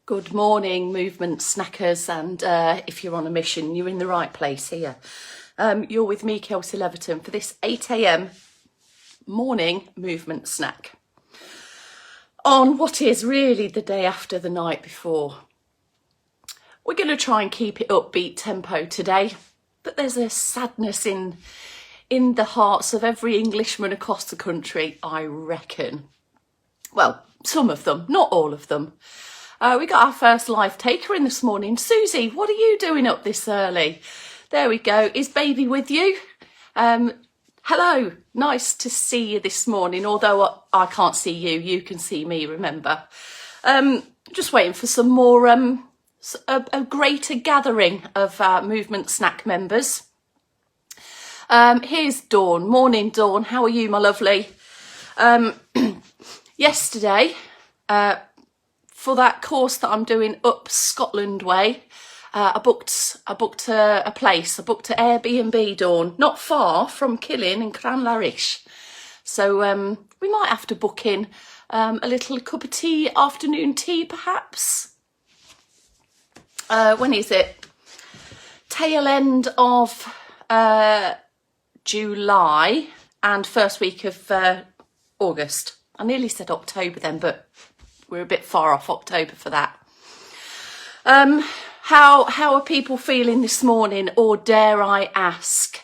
Good morning, movement snackers, and if you're on a mission, you're in the right place here. You're with me, Kelsey Leverton, for this 8 a.m. morning movement snack on what is really the day after the night before. We're going to try and keep it upbeat tempo today, but there's a sadness in the hearts of every Englishman across the country, I reckon. Well, some of them, not all of them. We got our first live taker in this morning. Susie, what are you doing up this early? There we go. Is baby with you? Hello. Nice to see you this morning. Although I can't see you, you can see me, remember. Just waiting for some more, a greater gathering of Movement Snack members. Here's Dawn. Morning, Dawn. How are you, my lovely? Yesterday, for that course that I'm doing up Scotland way, I booked a place. I booked an Airbnb, Dawn, not far from Killin in Cranlarish. So we might have to book in a little cup of tea, afternoon tea perhaps. When is it? Tail end of July and first week of August. I nearly said October then, but we're a bit far off October for that. How are people feeling this morning, or dare I ask?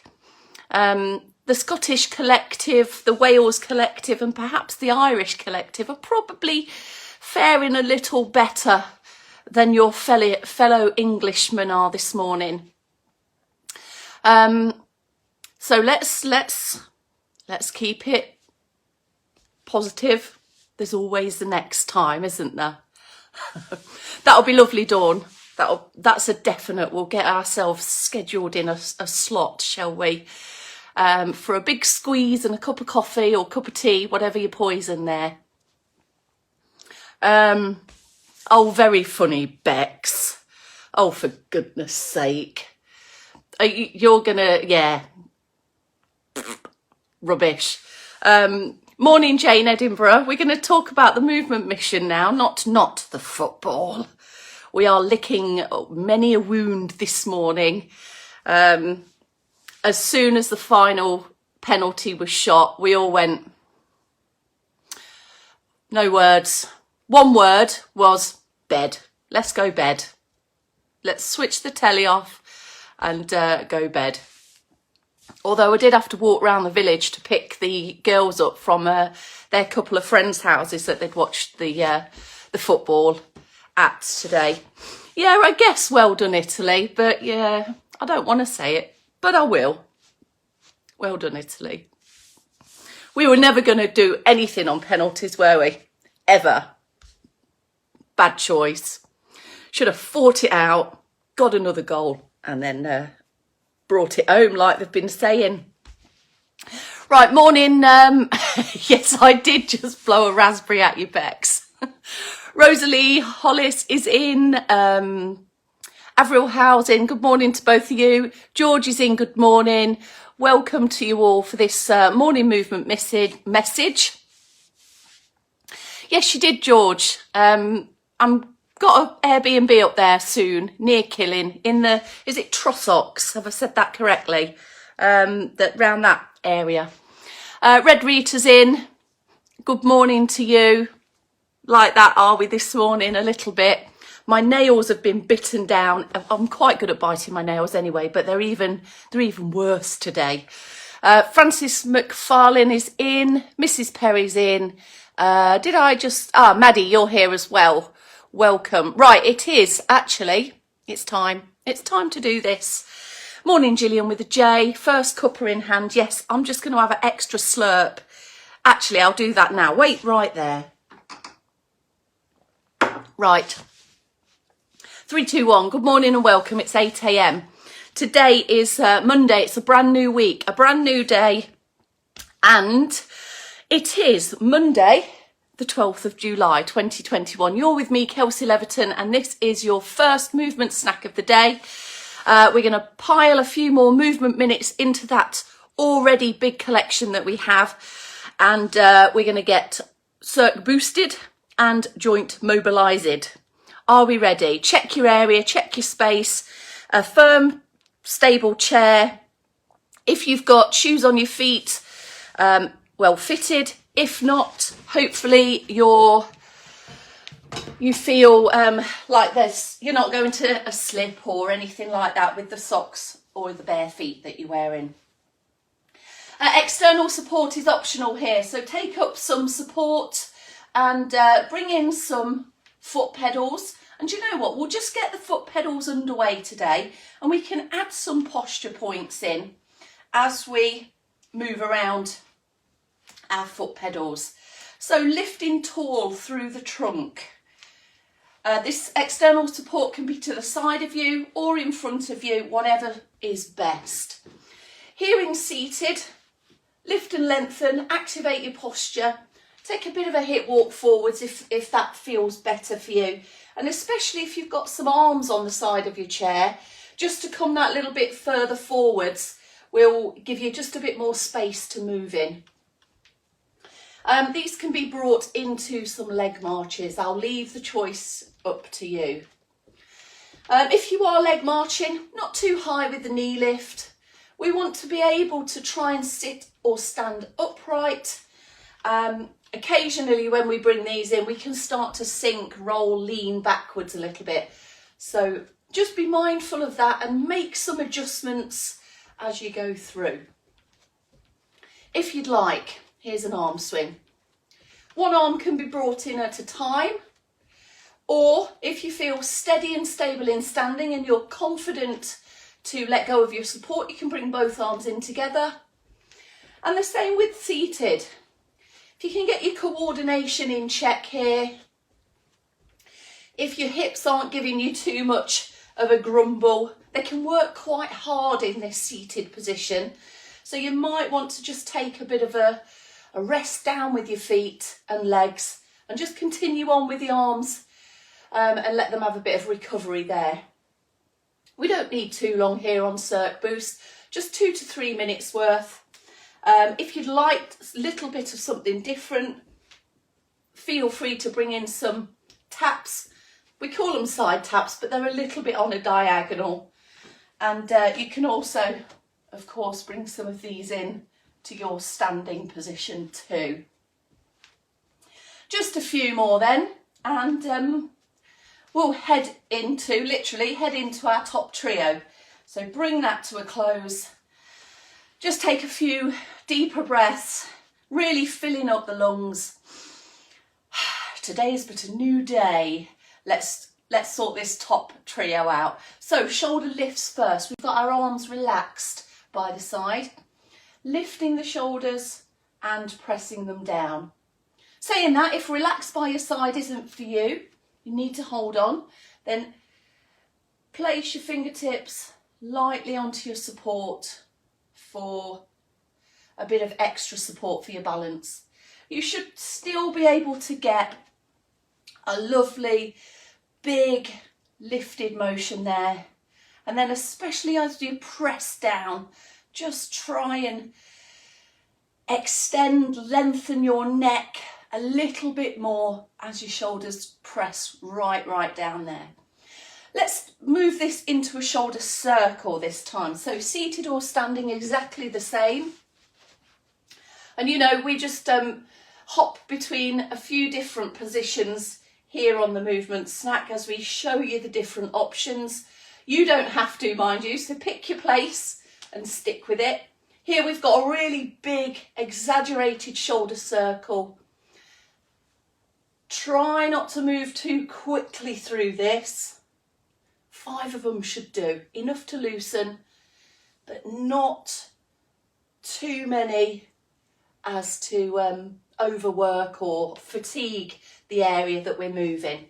The Scottish collective, the Wales collective, and perhaps the Irish collective are probably faring a little better than your fellow Englishmen are this morning. So let's keep it positive. There's always the next time, isn't there? That'll be lovely, Dawn. That's a definite. We'll get ourselves scheduled in a slot, shall we? For a big squeeze and a cup of coffee or cup of tea, whatever your poison there. Oh, very funny, Bex. Oh, for goodness sake. You're gonna, yeah. Rubbish. Morning, Jane Edinburgh. We're going to talk about the movement mission now, not the football. We are licking many a wound this morning. As soon as the final penalty was shot, we all went, no words. One word was bed. Let's go bed. Let's switch the telly off and go bed. Although I did have to walk around the village to pick the girls up from their couple of friends' houses that they'd watched the football at today. Yeah, I guess well done, Italy. But yeah, I don't want to say it, but I will. Well done, Italy. We were never going to do anything on penalties, were we? Ever. Bad choice. Should have fought it out, got another goal, and then brought it home like they've been saying. Right, morning. Yes, I did just blow a raspberry at you, Bex. Rosalie Hollis is in. Avril Howe's in. Good morning to both of you. George is in. Good morning. Welcome to you all for this morning movement message. Yes, you did, George. I'm got an Airbnb up there soon, near Killin, in the, is it Trossachs? Have I said that correctly? That round that area. Red Rita's in. Good morning to you. Like that are we this morning a little bit. My nails have been bitten down. I'm quite good at biting my nails anyway, but they're even worse today. Francis McFarlane is in. Mrs. Perry's in. Maddie, you're here as well. Welcome. Right, it is actually, it's time to do this. Morning, Gillian with a J. First cuppa in hand. Yes, I'm just going to have an extra slurp. Actually, I'll do that now. Wait right there. Right. 3, 2, 1. Good morning and welcome. It's 8 a.m. Today is Monday. It's a brand new week, a brand new day. And it is Monday, the 12th of July, 2021. You're with me, Kelsey Leverton, and this is your first movement snack of the day. We're going to pile a few more movement minutes into that already big collection that we have. And we're going to get circ boosted and joint mobilised. Are we ready? Check your area, check your space, a firm, stable chair. If you've got shoes on your feet, well fitted. If not, hopefully you feel like you're not going to a slip or anything like that with the socks or the bare feet that you're wearing. External support is optional here, so take up some support and bring in some foot pedals. And you know what, we'll just get the foot pedals underway today, and we can add some posture points in as we move around our foot pedals. So lifting tall through the trunk. This external support can be to the side of you or in front of you, whatever is best. Here in seated, lift and lengthen, activate your posture. Take a bit of a hip walk forwards if that feels better for you. And especially if you've got some arms on the side of your chair, just to come that little bit further forwards will give you just a bit more space to move in. These can be brought into some leg marches. I'll leave the choice up to you. If you are leg marching, not too high with the knee lift. We want to be able to try and sit or stand upright. Occasionally when we bring these in, we can start to sink, roll, lean backwards a little bit. So just be mindful of that and make some adjustments as you go through. If you'd like, here's an arm swing. One arm can be brought in at a time, or if you feel steady and stable in standing and you're confident to let go of your support, you can bring both arms in together. And the same with seated. If you can get your coordination in check here, if your hips aren't giving you too much of a grumble, they can work quite hard in this seated position. So you might want to just take a bit of a rest down with your feet and legs and just continue on with the arms and let them have a bit of recovery there. We don't need too long here on Cirque Boost, just 2 to 3 minutes worth. If you'd like a little bit of something different, feel free to bring in some taps. We call them side taps, but they're a little bit on a diagonal. And you can also, of course, bring some of these in to your standing position too. Just a few more then, and we'll literally head into our top trio. So bring that to a close. Just take a few deeper breaths, really filling up the lungs. Today is but a new day. Let's sort this top trio out. So shoulder lifts first. We've got our arms relaxed by the side, lifting the shoulders and pressing them down. Saying that, if relaxed by your side isn't for you, you need to hold on, then place your fingertips lightly onto your support for a bit of extra support for your balance. You should still be able to get a lovely big lifted motion there, and then especially as you press down, just try and extend, lengthen your neck a little bit more as your shoulders press right down there. Let's move this into a shoulder circle this time. So seated or standing, exactly the same. And you know, we just hop between a few different positions here on the movement snack as we show you the different options. You don't have to, mind you, so pick your place and stick with it. Here we've got a really big, exaggerated shoulder circle. Try not to move too quickly through this. 5 of them should do, enough to loosen, but not too many as to overwork or fatigue the area that we're moving.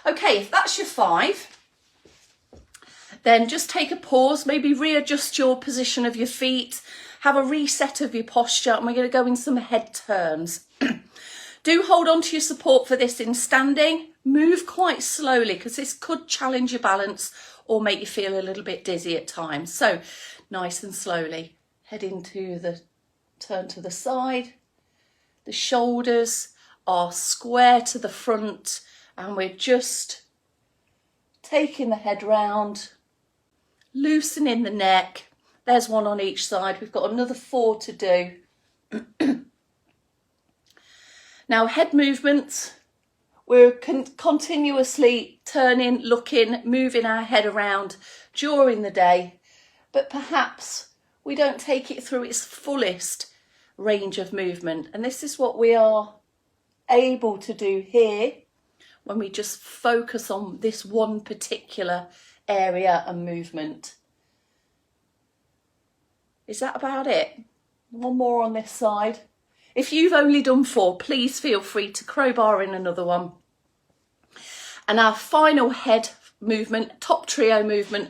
Okay, if that's your 5, then just take a pause, maybe readjust your position of your feet, have a reset of your posture, and we're going to go in some head turns. Do hold on to your support for this in standing. Move quite slowly because this could challenge your balance or make you feel a little bit dizzy at times. So nice and slowly, head into the turn to the side. The shoulders are square to the front and we're just taking the head round, loosening the neck. There's one on each side. We've got another 4 to do. Now, head movements, we're continuously turning, looking, moving our head around during the day, but perhaps we don't take it through its fullest range of movement. And this is what we are able to do here when we just focus on this one particular area and movement. Is that about it? One more on this side. If you've only done 4, please feel free to crowbar in another one. And our final head movement, top trio movement,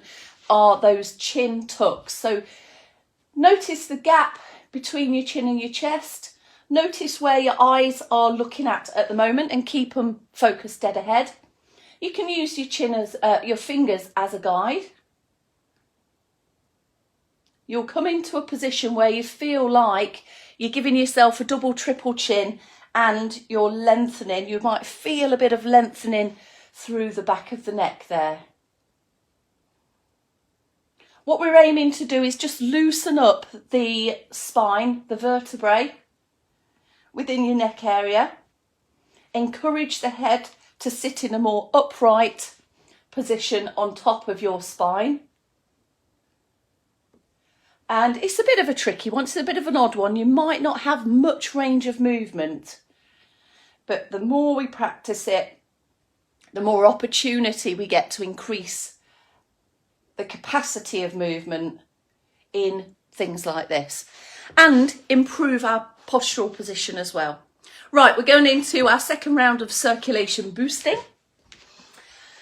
are those chin tucks. So notice the gap between your chin and your chest. Notice where your eyes are looking at the moment and keep them focused dead ahead. You can use your chin as your fingers as a guide. You'll come into a position where you feel like you're giving yourself a double, triple chin and you're lengthening. You might feel a bit of lengthening through the back of the neck there. What we're aiming to do is just loosen up the spine, the vertebrae within your neck area. Encourage the head to sit in a more upright position on top of your spine. And it's a bit of a tricky one, it's a bit of an odd one. You might not have much range of movement, but the more we practice it, the more opportunity we get to increase the capacity of movement in things like this and improve our postural position as well. Right, we're going into our second round of circulation boosting.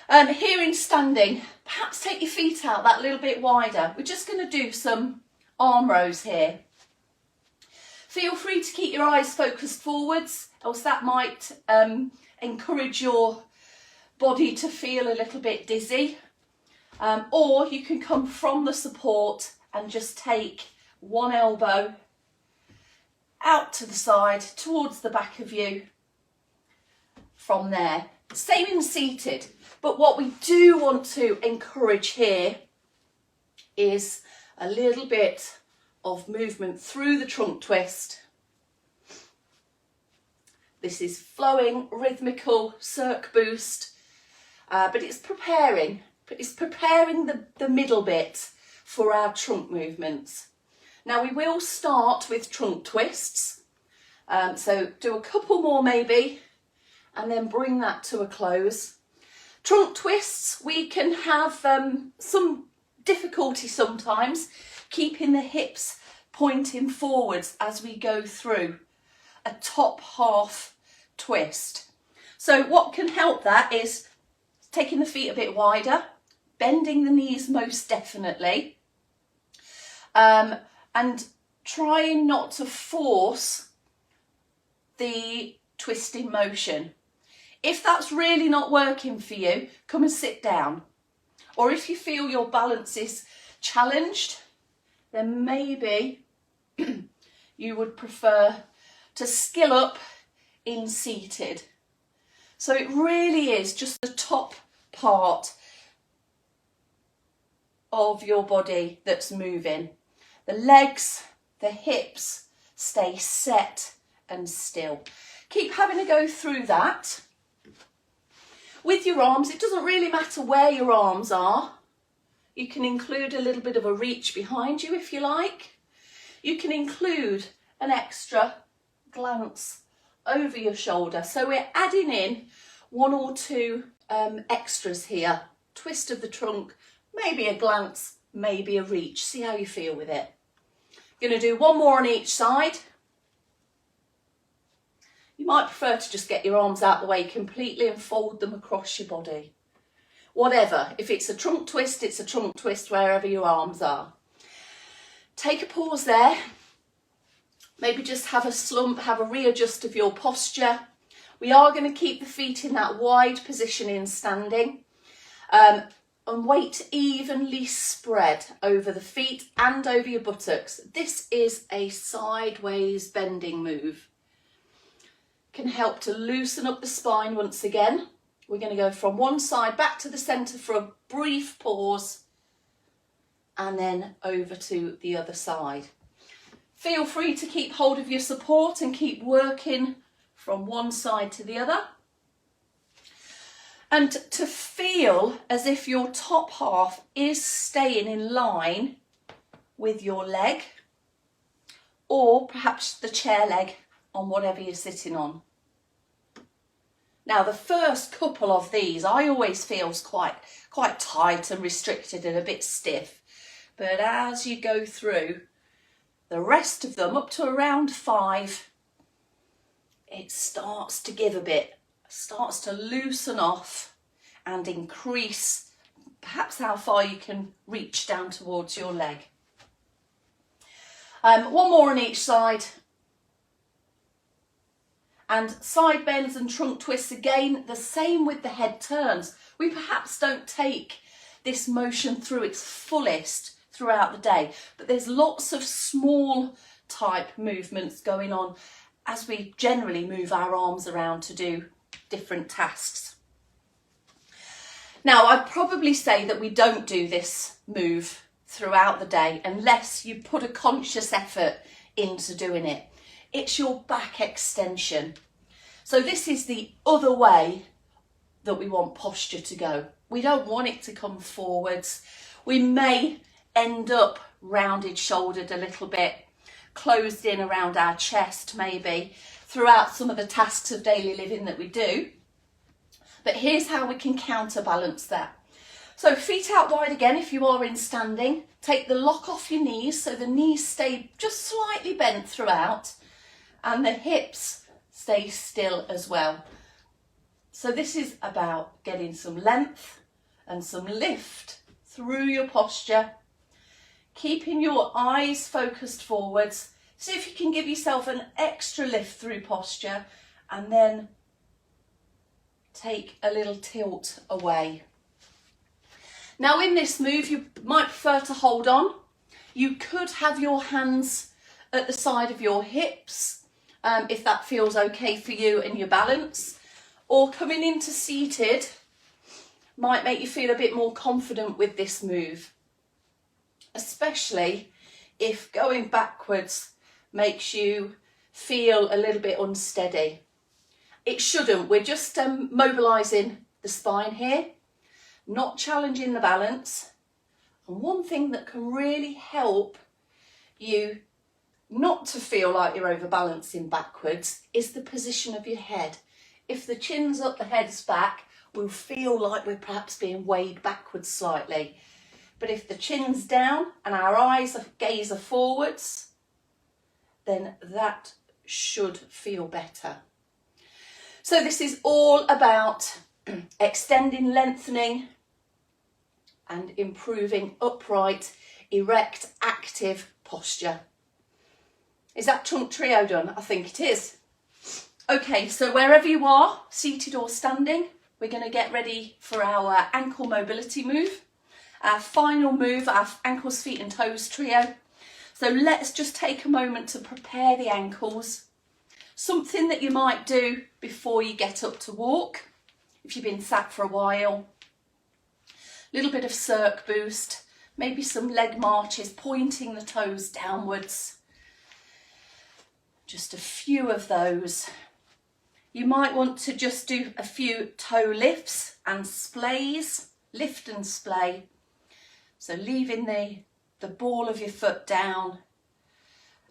Here in standing, perhaps take your feet out that little bit wider. We're just going to do some arm rows here. Feel free to keep your eyes focused forwards, else that might encourage your body to feel a little bit dizzy. Or you can come from the support and just take one elbow out to the side towards the back of you from there. Same in seated, but what we do want to encourage here is a little bit of movement through the trunk twist. This is flowing, rhythmical circ boost, but it's preparing the middle bit for our trunk movements. Now we will start with trunk twists, so do a couple more maybe, and then bring that to a close. Trunk twists, we can have some difficulty sometimes keeping the hips pointing forwards as we go through a top half twist. So what can help that is taking the feet a bit wider, bending the knees most definitely, and trying not to force the twisting motion. If that's really not working for you, come and sit down. Or if you feel your balance is challenged, then maybe you would prefer to skill up in seated. So it really is just the top part of your body that's moving. The legs, the hips stay set and still. Keep having to go through that. With your arms, it doesn't really matter where your arms are. You can include a little bit of a reach behind you if you like. You can include an extra glance over your shoulder. So we're adding in 1 or 2 extras here. Twist of the trunk, maybe a glance, maybe a reach. See how you feel with it. Going to do 1 more on each side. You might prefer to just get your arms out the way completely and fold them across your body. Whatever, if it's a trunk twist, it's a trunk twist wherever your arms are. Take a pause there. Maybe just have a slump, have a readjust of your posture. We are going to keep the feet in that wide position in standing. And weight evenly spread over the feet and over your buttocks. This is a sideways bending move. Can help to loosen up the spine once again We're going to go from one side back to the centre for a brief pause and then over to the other side. Feel free to keep hold of your support and keep working from one side to the other. And to feel as if your top half is staying in line with your leg, or perhaps the chair leg on whatever you're sitting on. Now the first couple of these I always feels quite tight and restricted and a bit stiff, but as you go through the rest of them up to around 5, it starts to give a bit, starts to loosen off and increase perhaps how far you can reach down towards your leg. One more on each side. And side bends and trunk twists, again, the same with the head turns. We perhaps don't take this motion through its fullest throughout the day, but there's lots of small type movements going on as we generally move our arms around to do different tasks. Now, I'd probably say that we don't do this move throughout the day unless you put a conscious effort into doing it. It's your back extension. So this is the other way that we want posture to go. We don't want it to come forwards. We may end up rounded shouldered a little bit, closed in around our chest maybe, throughout some of the tasks of daily living that we do. But here's how we can counterbalance that. So feet out wide again if you are in standing. Take the lock off your knees so the knees stay just slightly bent throughout and the hips stay still as well. So this is about getting some length and some lift through your posture, keeping your eyes focused forwards. See if you can give yourself an extra lift through posture and then take a little tilt away. Now in this move, you might prefer to hold on. You could have your hands at the side of your hips, if that feels okay for you and your balance, or coming into seated might make you feel a bit more confident with this move, especially if going backwards makes you feel a little bit unsteady. It shouldn't. We're just mobilising the spine here, not challenging the balance. And one thing that can really help you not to feel like you're overbalancing backwards is the position of your head. If the chin's up, the head's back, we'll feel like we're perhaps being weighed backwards slightly. But if the chin's down and our eyes gaze forwards, then that should feel better. So this is all about extending, lengthening and improving upright, erect, active posture. Is that trunk trio done? I think it is. Okay, so wherever you are, seated or standing, we're going to get ready for our ankle mobility move. Our final move, our ankles, feet and toes trio. So let's just take a moment to prepare the ankles. Something that you might do before you get up to walk, if you've been sat for a while. A little bit of circ boost, maybe some leg marches, pointing the toes downwards. Just a few of those. You might want to just do a few toe lifts and splays, lift and splay. So leaving the ball of your foot down,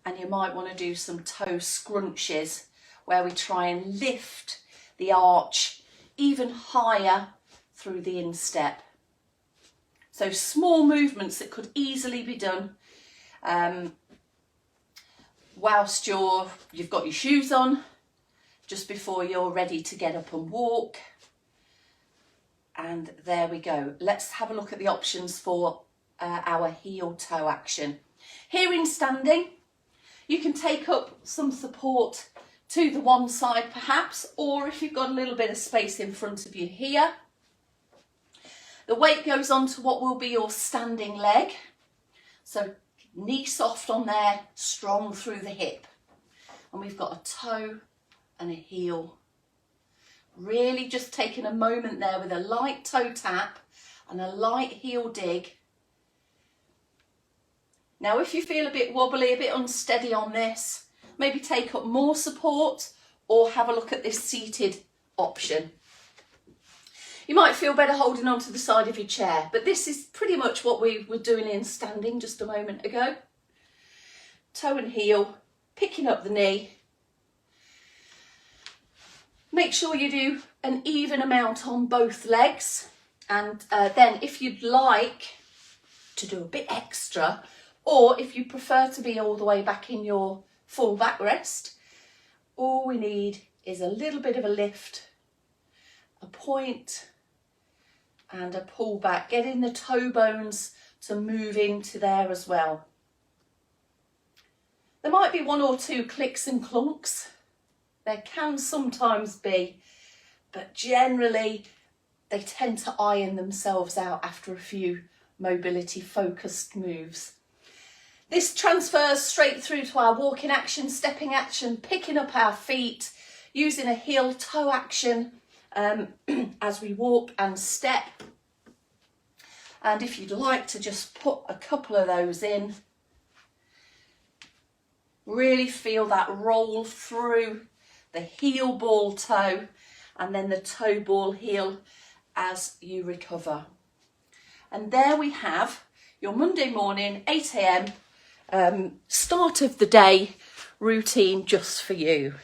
and you might want to do some toe scrunches where we try and lift the arch even higher through the instep. So small movements that could easily be done whilst you've got your shoes on, just before you're ready to get up and walk. And there we go. Let's have a look at the options for our heel toe action. Here in standing, you can take up some support to the one side perhaps, or if you've got a little bit of space in front of you here, the weight goes onto what will be your standing leg. So knee soft on there, strong through the hip. And we've got a toe and a heel Really just taking a moment there with a light toe tap and a light heel dig. Now, if you feel a bit wobbly, a bit unsteady on this, maybe take up more support or have a look at this seated option. You might feel better holding on to the side of your chair, but this is pretty much what we were doing in standing just a moment ago. Toe and heel, picking up the knee. Make sure you do an even amount on both legs, and then if you'd like to do a bit extra, or if you prefer to be all the way back in your full backrest, all we need is a little bit of a lift, a point and a pull back, getting the toe bones to move into there as well. There might be one or two clicks and clunks. There can sometimes be, but generally they tend to iron themselves out after a few mobility focused moves. This transfers straight through to our walking action, stepping action, picking up our feet, using a heel toe action as we walk and step. And if you'd like to just put a couple of those in, really feel that roll through the heel ball toe and then the toe ball heel as you recover. And there we have your Monday morning 8 a.m. Start of the day routine just for you.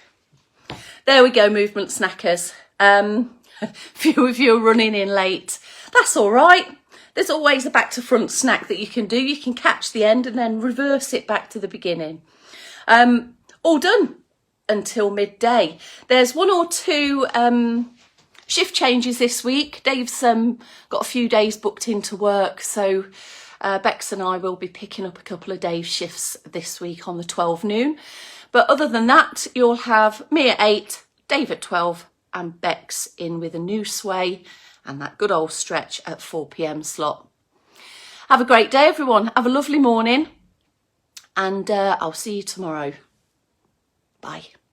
There we go, movement snackers. A few of you are running in late. That's all right. There's always a back to front snack that you can do. You can catch the end and then reverse it back to the beginning. All done until midday. There's one or two shift changes this week. Dave's got a few days booked into work, so Bex and I will be picking up a couple of Dave's shifts this week on the 12 noon. But other than that, you'll have me at 8, Dave at 12 and Bex in with a new sway and that good old stretch at 4 p.m. slot. Have a great day, everyone. Have a lovely morning and I'll see you tomorrow. Bye.